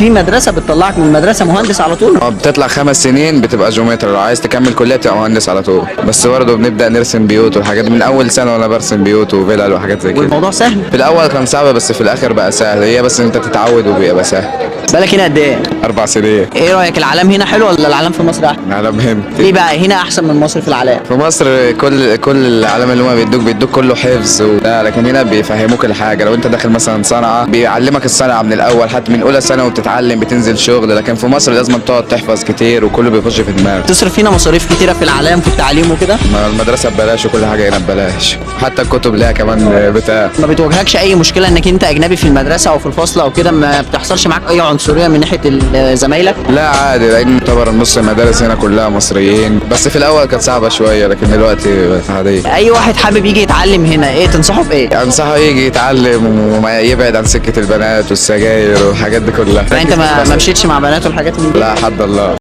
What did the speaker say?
في مدرسه بتطلعك من المدرسه مهندس على طول؟ بتطلع 5 سنين بتبقى جيومتر، لو عايز تكمل كليه بتبقى مهندس على طول. بس برضه بنبدا نرسم بيوت والحاجات دي من اول سنه، وانا برسم بيوت وفلل وحاجات زي كده. والموضوع سهل؟ في الاول كان صعب بس في الاخر بقى سهل، هي بس انت تتعود وبيبقى سهل. بالك هنا قد ايه؟ 4 سنين. ايه رايك، العلام هنا حلو ولا العلام في مصر احسن؟ على مهم. ليه بقى هنا احسن من مصر في العلام؟ في مصر كل العلام اللي هما بيدوك كله حفظ لا، لكن هنا بيفهموك الحاجه. لو انت داخل مثلا صنعه بيعلمك الصنعه من الاول، حتى من اولى سنه وبتتعلم بتنزل شغل. لكن في مصر لازم تقعد تحفظ كتير وكله بيخش في دماغك. تصرف هنا مصاريف كتيره في العلام في التعليم وكده؟ المدرسه ببلاش وكل حاجه هنا ببلاش، حتى الكتب ليها كمان بتاع. ما بتواجهكش اي مشكله انك انت اجنبي في المدرسه او في الفصل او كده؟ ما بتحصلش معاك اي عنصريه من ناحيه زمايلك؟ لا عادي، لان يعتبر نص المدارس هنا كلها مصريين. بس في الاول كانت صعبه شويه لكن دلوقتي بقت عاديه. اي واحد حابب يجي يتعلم هنا ايه تنصحه بايه؟ انصحه يجي يتعلم وما يبعد عن سكه البنات والسجاير والحاجات دي كلها. يعني انت ما مشيتش مع بنات والحاجات من دي؟ لا حد الله.